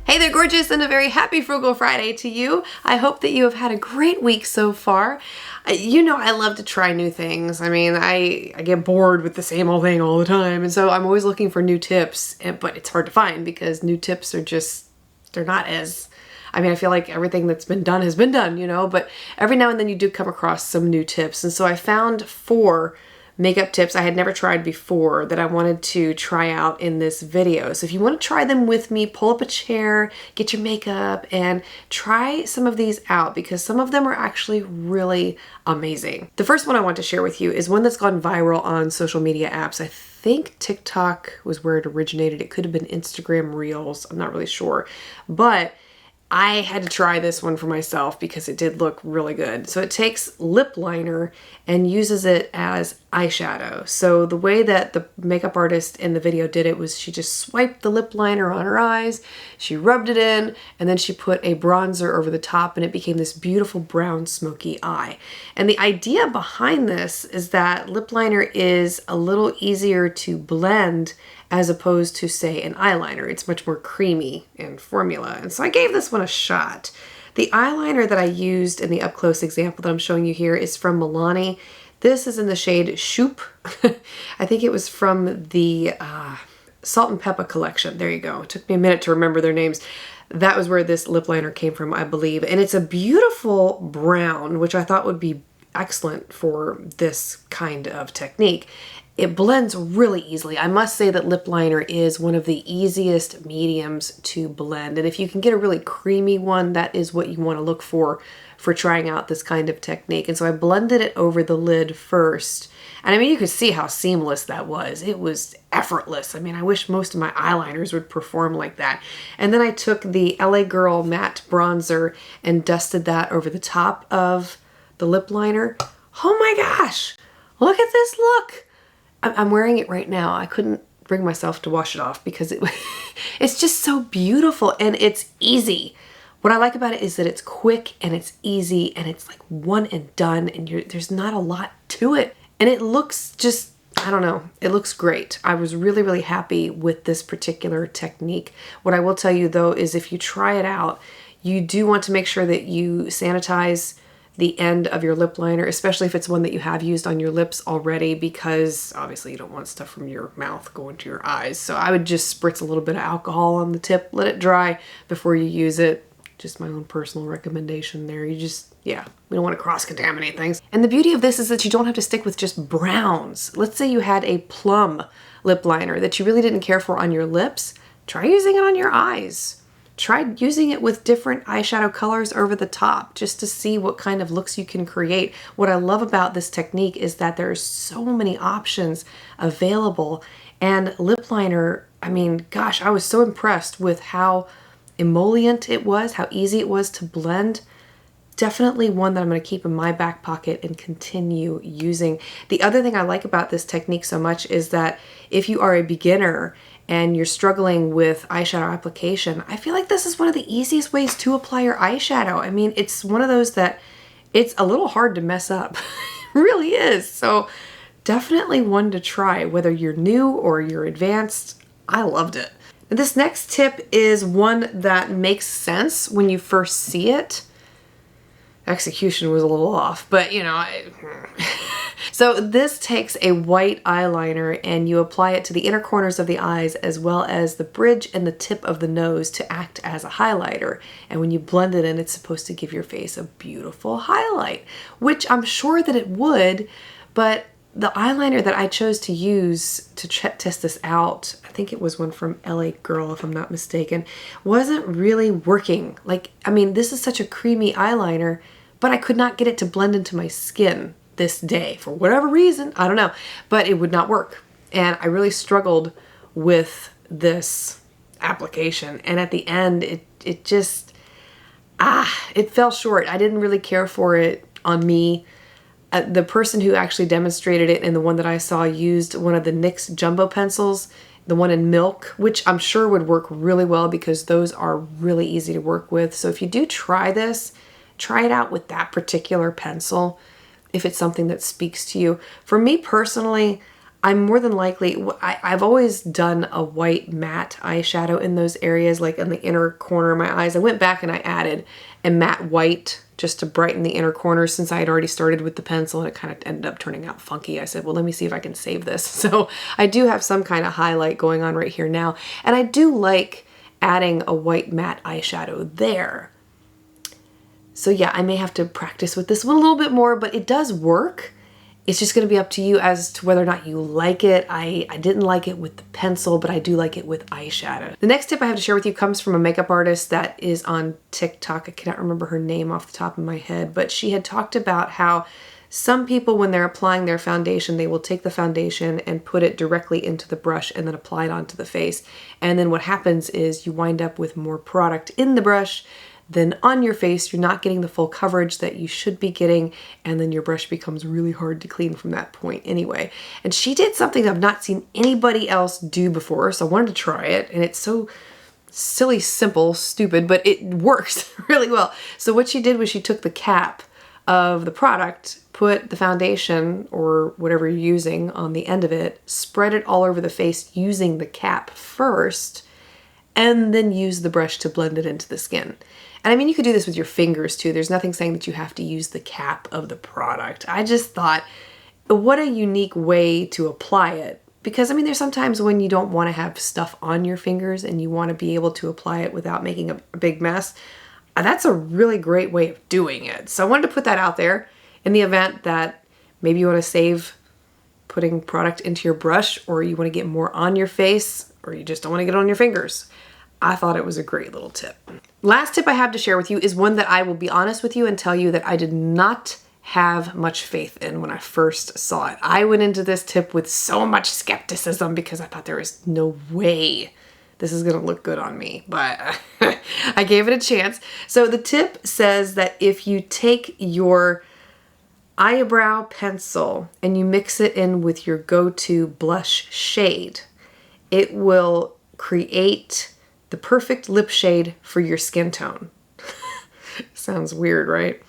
Hey there, gorgeous, and a very happy Frugal Friday to you. I hope that you have had a great week so far. You know I love to try new things. I mean, I get bored with the same old thing all the time, and so I'm always looking for new tips, but it's hard to find because new tips are just, they're not as, I mean, I feel like everything that's been done has been done, you know, but every now and then you do come across some new tips. And so I found 4 makeup tips I had never tried before that I wanted to try out in this video. So if you want to try them with me, pull up a chair, get your makeup, and try some of these out because some of them are actually really amazing. The first one I want to share with you is one that's gone viral on social media apps. I think TikTok was where it originated. It could have been Instagram Reels. I'm not really sure. But I had to try this one for myself because it did look really good. So it takes lip liner and uses it as eyeshadow. So the way that the makeup artist in the video did it was she just swiped the lip liner on her eyes, she rubbed it in, and then she put a bronzer over the top and it became this beautiful brown smoky eye. And the idea behind this is that lip liner is a little easier to blend as opposed to, say, an eyeliner. It's much more creamy in formula. And so I gave this one a shot. The eyeliner that I used in the up-close example that I'm showing you here is from Milani. This is in the shade Shoop. I think it was from the Salt and Pepper collection. There you go. It took me a minute to remember their names. That was where this lip liner came from, I believe. And it's a beautiful brown, which I thought would be excellent for this kind of technique. It blends really easily. I must say that lip liner is one of the easiest mediums to blend. And if you can get a really creamy one, that is what you want to look for trying out this kind of technique. And so I blended it over the lid first. And I mean, you could see how seamless that was. It was effortless. I mean, I wish most of my eyeliners would perform like that. And then I took the LA Girl matte bronzer and dusted that over the top of the lip liner. Oh my gosh, look at this look. I'm wearing it right now. I couldn't bring myself to wash it off because it's just so beautiful and it's easy. What I like about it is that it's quick and it's easy and it's like one and done and there's not a lot to it. And it looks just, I don't know, it looks great. I was really, really happy with this particular technique. What I will tell you though is if you try it out, you do want to make sure that you sanitize the end of your lip liner, especially if it's one that you have used on your lips already, because obviously you don't want stuff from your mouth going to your eyes. So I would just spritz a little bit of alcohol on the tip, let it dry before you use it. Just my own personal recommendation there. You just, yeah, we don't want to cross-contaminate things. And the beauty of this is that you don't have to stick with just browns. Let's say you had a plum lip liner that you really didn't care for on your lips. Try using it on your eyes. Try using it with different eyeshadow colors over the top just to see what kind of looks you can create. What I love about this technique is that there's so many options available. And lip liner, I mean, gosh, I was so impressed with how emollient it was, how easy it was to blend. Definitely one that I'm going to keep in my back pocket and continue using. The other thing I like about this technique so much is that if you are a beginner and you're struggling with eyeshadow application, I feel like this is one of the easiest ways to apply your eyeshadow. I mean, it's one of those that it's a little hard to mess up. It really is. So definitely one to try, whether you're new or you're advanced. I loved it. This next tip is one that makes sense when you first see it. Execution was a little off, but you know, So this takes a white eyeliner and you apply it to the inner corners of the eyes as well as the bridge and the tip of the nose to act as a highlighter. And when you blend it in, it's supposed to give your face a beautiful highlight, which I'm sure that it would, but the eyeliner that I chose to use to test this out, I think it was one from LA Girl if I'm not mistaken, wasn't really working. Like, I mean, this is such a creamy eyeliner, but I could not get it to blend into my skin this day for whatever reason. I don't know, but it would not work. And I really struggled with this application. And at the end, it just, it fell short. I didn't really care for it on me. The person who actually demonstrated it and the one that I saw used one of the NYX jumbo pencils, the one in milk, which I'm sure would work really well because those are really easy to work with. So if you do try this, try it out with that particular pencil if it's something that speaks to you. For me personally, I'm more than likely, I've always done a white matte eyeshadow in those areas, like in the inner corner of my eyes. I went back and I added a matte white just to brighten the inner corners since I had already started with the pencil and it kind of ended up turning out funky. I said, well, let me see if I can save this. So I do have some kind of highlight going on right here now. And I do like adding a white matte eyeshadow there. So yeah, I may have to practice with this one a little bit more, but it does work. It's just going to be up to you as to whether or not you like it. I didn't like it with the pencil, but I do like it with eyeshadow. The next tip I have to share with you comes from a makeup artist that is on TikTok. I cannot remember her name off the top of my head, but she had talked about how some people, when they're applying their foundation, they will take the foundation and put it directly into the brush and then apply it onto the face. And then what happens is you wind up with more product in the brush than on your face. You're not getting the full coverage that you should be getting, and then your brush becomes really hard to clean from that point anyway. And she did something I've not seen anybody else do before, so I wanted to try it, and it's so silly, simple, stupid, but it works really well. So what she did was she took the cap of the product, put the foundation or whatever you're using on the end of it, spread it all over the face using the cap first, and then use the brush to blend it into the skin. And I mean, you could do this with your fingers too. There's nothing saying that you have to use the cap of the product. I just thought, what a unique way to apply it. Because I mean, there's sometimes when you don't want to have stuff on your fingers and you want to be able to apply it without making a big mess. That's a really great way of doing it. So I wanted to put that out there in the event that maybe you want to save putting product into your brush, or you want to get more on your face, or you just don't want to get it on your fingers. I thought it was a great little tip. Last tip I have to share with you is one that I will be honest with you and tell you that I did not have much faith in when I first saw it. I went into this tip with so much skepticism because I thought there was no way this is gonna look good on me, but I gave it a chance. So the tip says that if you take your eyebrow pencil and you mix it in with your go-to blush shade, it will create the perfect lip shade for your skin tone. Sounds weird, right?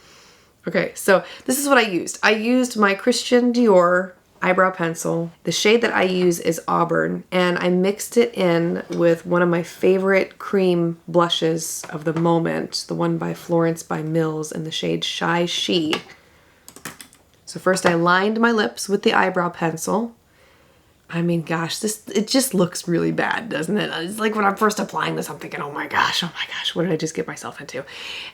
Okay, so this is what I used. I used my Christian Dior eyebrow pencil. The shade that I use is Auburn, and I mixed it in with one of my favorite cream blushes of the moment, the one by Florence by Mills in the shade Shy She. So first I lined my lips with the eyebrow pencil. I mean, gosh, it just looks really bad, doesn't it? It's like when I'm first applying this, I'm thinking, oh my gosh, what did I just get myself into?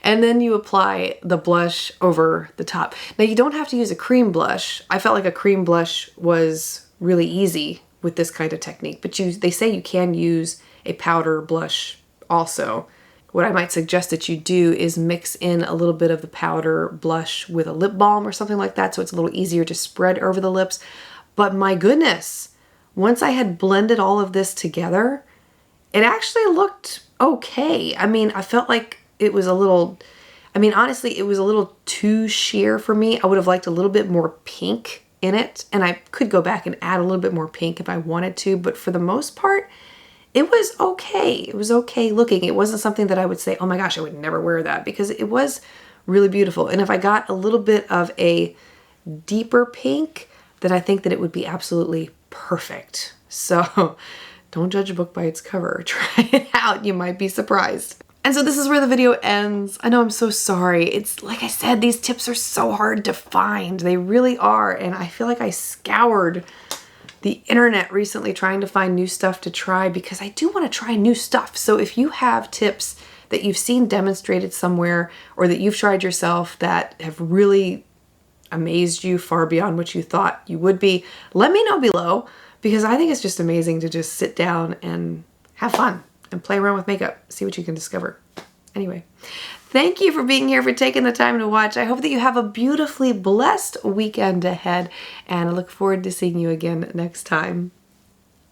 And then you apply the blush over the top. Now, you don't have to use a cream blush. I felt like a cream blush was really easy with this kind of technique, but they say you can use a powder blush also. What I might suggest that you do is mix in a little bit of the powder blush with a lip balm or something like that, so it's a little easier to spread over the lips. But my goodness, once I had blended all of this together, it actually looked okay. I mean, I felt like it was a little, honestly, it was a little too sheer for me. I would have liked a little bit more pink in it, and I could go back and add a little bit more pink if I wanted to, but for the most part, it was okay. It was okay looking. It wasn't something that I would say, oh my gosh, I would never wear that, because it was really beautiful. And if I got a little bit of a deeper pink, then I think that it would be absolutely perfect. So don't judge a book by its cover. Try it out. You might be surprised. And so this is where the video ends. I know, I'm so sorry. It's like I said, these tips are so hard to find. They really are. And I feel like I scoured the internet recently trying to find new stuff to try, because I do want to try new stuff. So if you have tips that you've seen demonstrated somewhere, or that you've tried yourself that have really amazed you far beyond what you thought you would be, let me know below, because I think it's just amazing to just sit down and have fun and play around with makeup, see what you can discover. Anyway, thank you for being here, for taking the time to watch. I hope that you have a beautifully blessed weekend ahead, and I look forward to seeing you again next time.